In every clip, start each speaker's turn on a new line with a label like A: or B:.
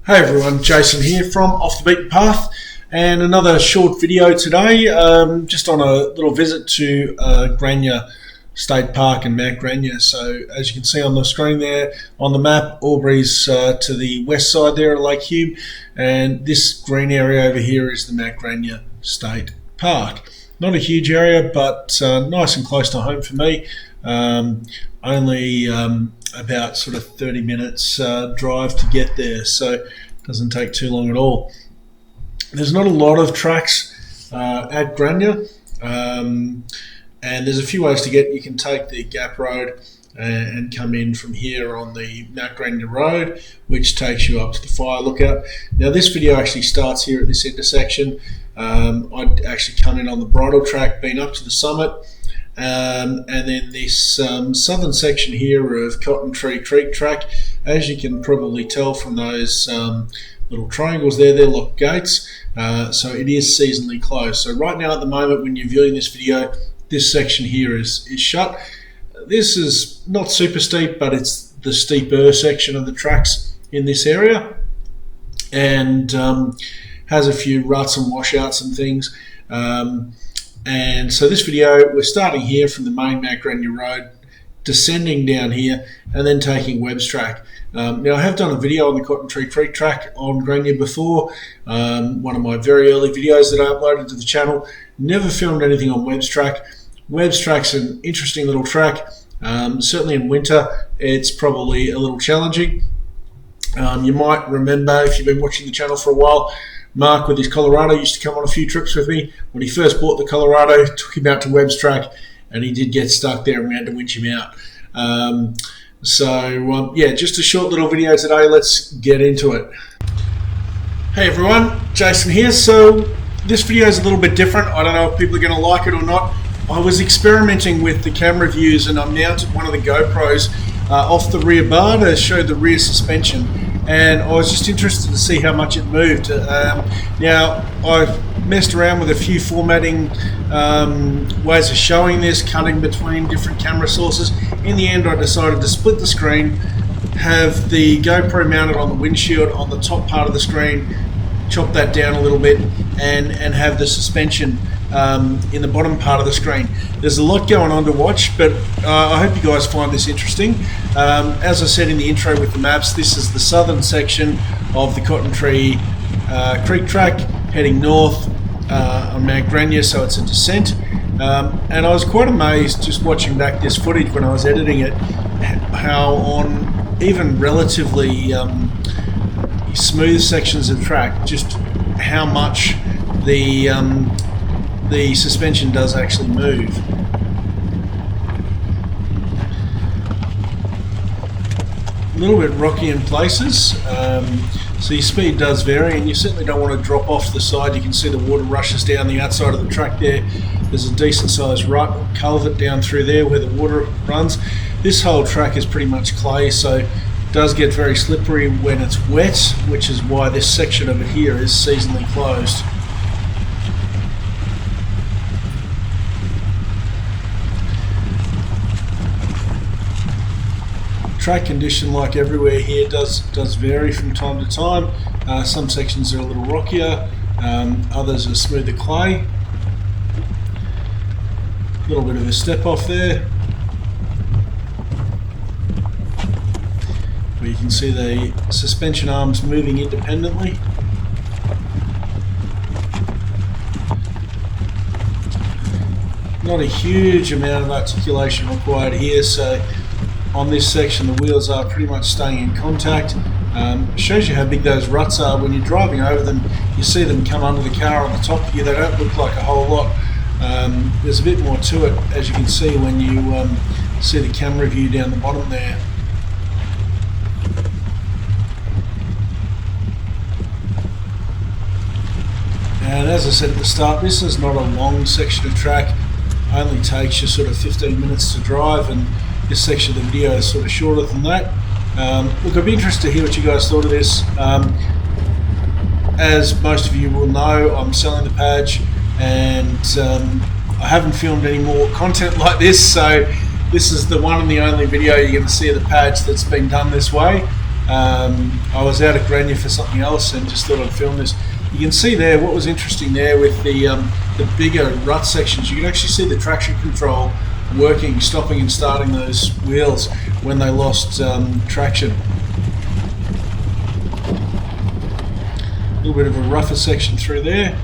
A: Hey everyone, Jason here from Off the Beaten Path, and another short video today, just on a little visit to Grania State Park in Mount Grania. So as you can see on the screen there, on the map, Albury's to the west side there at Lake Hume, and this green area over here is the Mount Grania State Park. Not a huge area, but nice and close to home for me. Only about sort of 30 minutes drive to get there, so it doesn't take too long at all. There's not a lot of tracks at Grania, and there's a few ways to get. You can take the Gap Road and come in from here on the Mount Grania Road, which takes you up to the Fire Lookout. Now this video actually starts here at this intersection. I'd actually come in on the bridle track, been up to the summit, and then this southern section here of Cotton Tree Creek track, as you can probably tell from those little triangles there, they're locked gates, so it is seasonally closed. So right now at the moment when you're viewing this video, this section here is shut. This is not super steep, but it's the steeper section of the tracks in this area, and has a few ruts and washouts and things. And so this video, we're starting here from the main Mount Grania Road, descending down here, and then taking Webb's Track. Now I have done a video on the Cotton Tree Creek track on Grania before, one of my very early videos that I uploaded to the channel. Never filmed anything on Webb's Track. Webb's Track's an interesting little track. Certainly in winter, it's probably a little challenging. You might remember, if you've been watching the channel for a while, Mark with his Colorado used to come on a few trips with me. When he first bought the Colorado, took him out to Webb's Track, and he did get stuck there and we had to winch him out. Yeah, just a short little video today. Let's get into it. Hey everyone, Jason here. So this video is a little bit different. I don't know if people are going to like it or not. I was experimenting with the camera views, and I mounted one of the GoPros off the rear bar to show the rear suspension, and I was just interested to see how much it moved. Now I've messed around with a few formatting ways of showing this, cutting between different camera sources. In the end I decided to split the screen, have the GoPro mounted on the windshield on the top part of the screen, chop that down a little bit, and have the suspension in the bottom part of the screen. There's a lot going on to watch, but I hope you guys find this interesting. As I said in the intro with the maps, this is the southern section of the Cotton Tree Creek track heading north on Mount Grania, so it's a descent. And I was quite amazed just watching back this footage when I was editing it, how on even relatively smooth sections of track, just how much the suspension does actually move. A little bit rocky in places, so your speed does vary, and you certainly don't want to drop off the side. You can see the water rushes down the outside of the track there. There's a decent sized rut or culvert down through there where the water runs. This whole track is pretty much clay, so it does get very slippery when it's wet, which is why this section of it here is seasonally closed. Track condition, like everywhere here, does vary from time to time. Some sections are a little rockier, others are smoother clay. A little bit of a step off there, where you can see the suspension arms moving independently. Not a huge amount of articulation required here, so on this section the wheels are pretty much staying in contact. Shows you how big those ruts are. When you're driving over them, you see them come under the car on the top of you. They don't look like a whole lot. There's a bit more to it, as you can see when you see the camera view down the bottom there. And as I said at the start, this is not a long section of track. It only takes you sort of 15 minutes to drive, and this section of the video is sort of shorter than that. Look, I'd be interested to hear what you guys thought of this. As most of you will know, I'm selling the Padge, and I haven't filmed any more content like this, so this is the one and the only video you're going to see of the Padge that's been done this way. I was out at Grania for something else and just thought I'd film this. You can see there what was interesting there with the bigger rut sections. You can actually see the traction control working, stopping and starting those wheels when they lost traction. A little bit of a rougher section through there.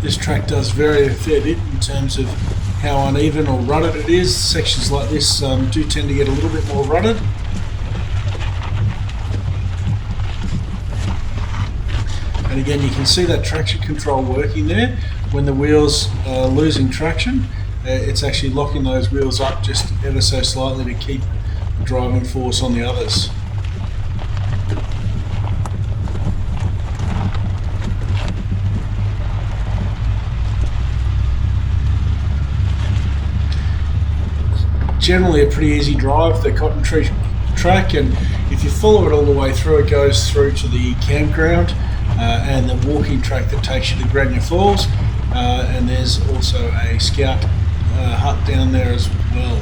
A: This track does vary a fair bit in terms of how uneven or rutted it is. Sections like this do tend to get a little bit more rutted. And again, you can see that traction control working there. When the wheels are losing traction, it's actually locking those wheels up just ever so slightly to keep the driving force on the others. Generally a pretty easy drive, the Cotton Tree track, and if you follow it all the way through, it goes through to the campground and the walking track that takes you to Grania Falls, and there's also a scout hut down there as well.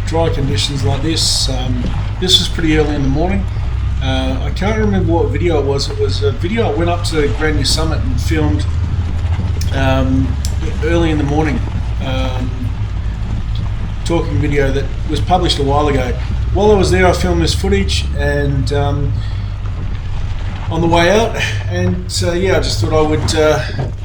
A: Dry conditions like this. This was pretty early in the morning. I can't remember what video it was. It was a video I went up to Grania Summit and filmed early in the morning. Talking video that was published a while ago. While I was there, I filmed this footage and on the way out, and yeah, I just thought I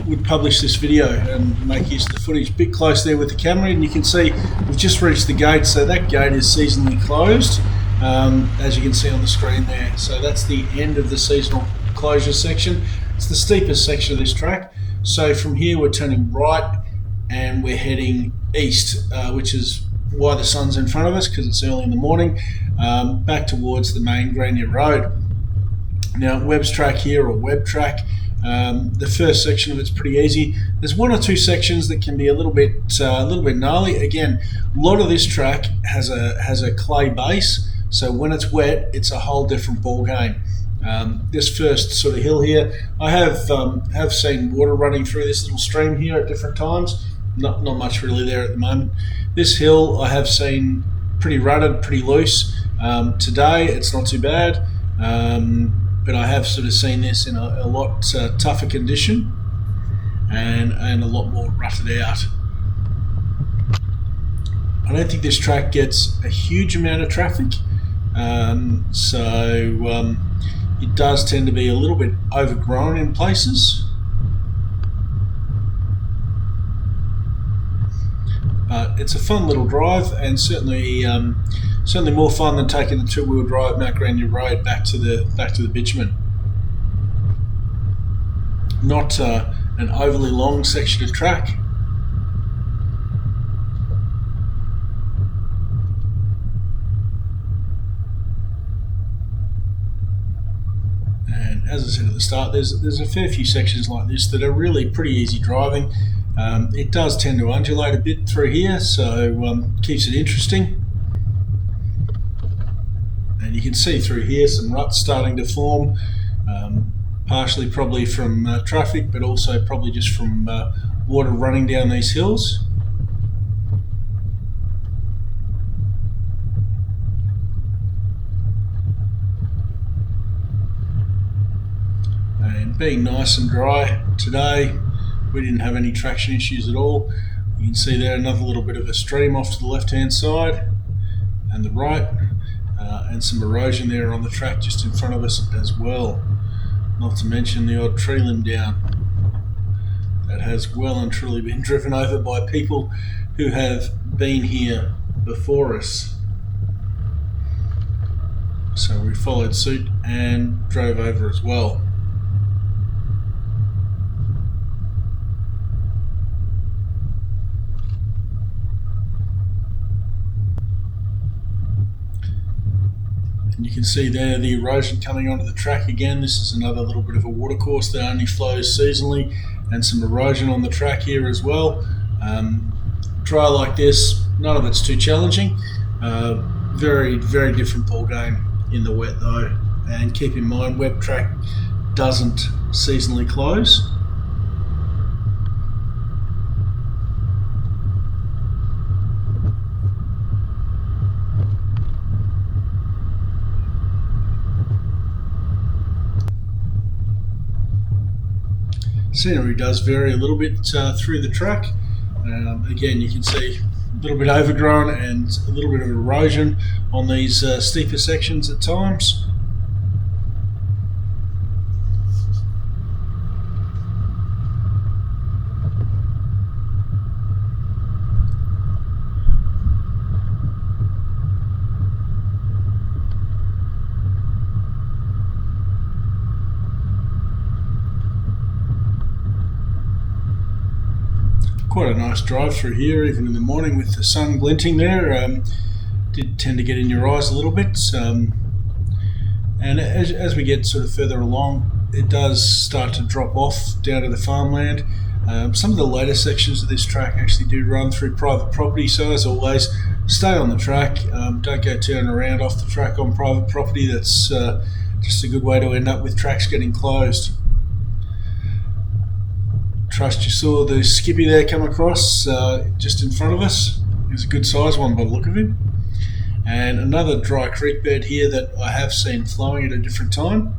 A: would publish this video and make use of the footage. A bit close there with the camera, and you can see we've just reached the gate, so that gate is seasonally closed, as you can see on the screen there. So that's the end of the seasonal closure section. It's the steepest section of this track. So from here we're turning right and we're heading east, which is why the sun's in front of us, because it's early in the morning, back towards the main Grania Road. Now, Webb's track here, or Webb track, the first section of it's pretty easy. There's one or two sections that can be a little bit gnarly. Again, a lot of this track has a clay base, so when it's wet, it's a whole different ball game. This first sort of hill here, I have seen water running through this little stream here at different times. Not much really there at the moment. This hill I have seen pretty rutted, pretty loose. Today it's not too bad. But I have sort of seen this in a lot tougher condition and a lot more rutted out. I don't think this track gets a huge amount of traffic, so it does tend to be a little bit overgrown in places. But it's a fun little drive, and certainly more fun than taking the two-wheel drive Mount Grania Road back to the bitumen. Not an overly long section of track. And as I said at the start, there's a fair few sections like this that are really pretty easy driving. It does tend to undulate a bit through here, so keeps it interesting. And you can see through here some ruts starting to form, partially probably from traffic, but also probably just from water running down these hills. And being nice and dry today, we didn't have any traction issues at all. You can see there another little bit of a stream off to the left hand side and the right, and some erosion there on the track just in front of us as well. Not to mention the odd tree limb down that has well and truly been driven over by people who have been here before us. So we followed suit and drove over as well. And you can see there the erosion coming onto the track again. This is another little bit of a watercourse that only flows seasonally, and some erosion on the track here as well. Dry like this, none of it's too challenging. Very, very different ball game in the wet though. And keep in mind, web track doesn't seasonally close. Scenery does vary a little bit through the track. Again, you can see a little bit overgrown and a little bit of erosion on these steeper sections at times. Quite a nice drive through here, even in the morning with the sun glinting there. Did tend to get in your eyes a little bit. And as we get sort of further along, it does start to drop off down to the farmland. Some of the later sections of this track actually do run through private property, so as always, stay on the track. Don't go turning around off the track on private property. That's just a good way to end up with tracks getting closed. Trust you saw the Skippy there come across just in front of us. He's a good size one by the look of him. And another dry creek bed here that I have seen flowing at a different time.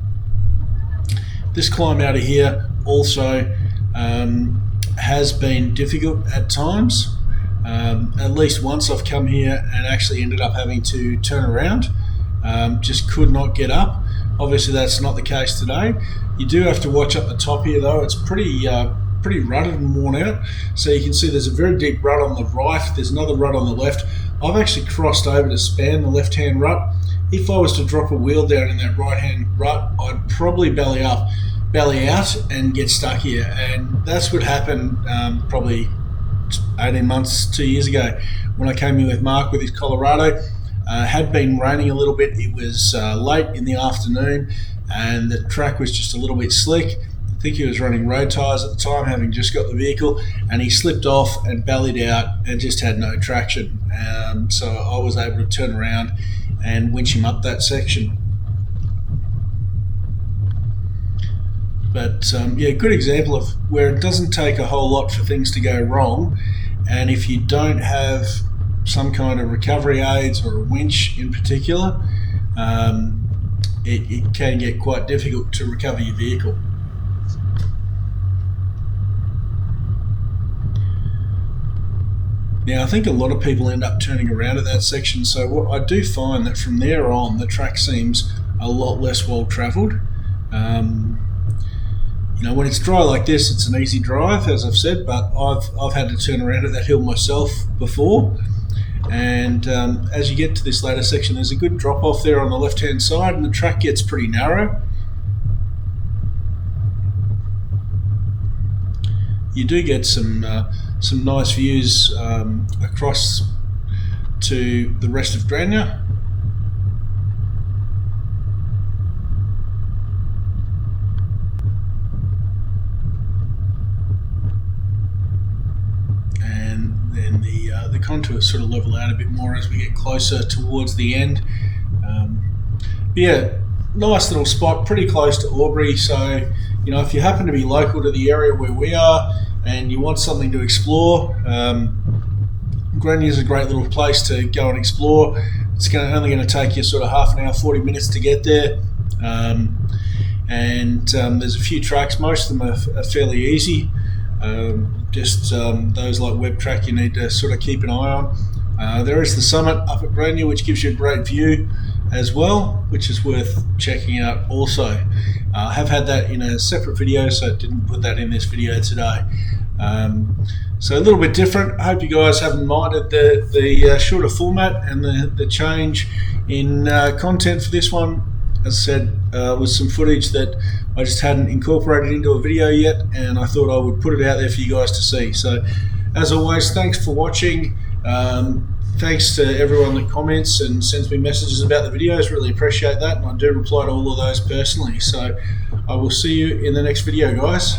A: This climb out of here also has been difficult at times. At least once I've come here and actually ended up having to turn around. Just could not get up. Obviously that's not the case today. You do have to watch up the top here though. It's pretty rutted and worn out. So you can see there's a very deep rut on the right. There's another rut on the left. I've actually crossed over to span the left-hand rut. If I was to drop a wheel down in that right-hand rut, I'd probably belly out and get stuck here. And that's what happened probably 18 months, 2 years ago when I came in with Mark with his Colorado. Had been raining a little bit. It was late in the afternoon and the track was just a little bit slick. I think he was running road tyres at the time, having just got the vehicle, and he slipped off and bellied out and just had no traction. So I was able to turn around and winch him up that section. But yeah, good example of where it doesn't take a whole lot for things to go wrong, and if you don't have some kind of recovery aids or a winch in particular, it can get quite difficult to recover your vehicle. Now I think a lot of people end up turning around at that section, so what I do find that from there on the track seems a lot less well travelled. You know, when it's dry like this, it's an easy drive, as I've said, but I've had to turn around at that hill myself before. And as you get to this later section, there's a good drop off there on the left hand side and the track gets pretty narrow. You do get some nice views across to the rest of Grania. And then the contours sort of level out a bit more as we get closer towards the end. But yeah, nice little spot, pretty close to Albury. So, you know, if you happen to be local to the area where we are and you want something to explore, Grania is a great little place to go and explore. It's only going to take you sort of half an hour, 40 minutes to get there. There's a few tracks, most of them are fairly easy. Those like web track you need to sort of keep an eye on. There is the summit up at Grania, which gives you a great view as well, which is worth checking out also. I have had that in a separate video, so I didn't put that in this video today. So a little bit different. I hope you guys haven't minded the shorter format and the change in content for this one. As I said, with some footage that I just hadn't incorporated into a video yet, and I thought I would put it out there for you guys to see. So as always, thanks for watching. Thanks to everyone that comments and sends me messages about the videos. Really appreciate that, and I do reply to all of those personally. So I will see you in the next video, guys.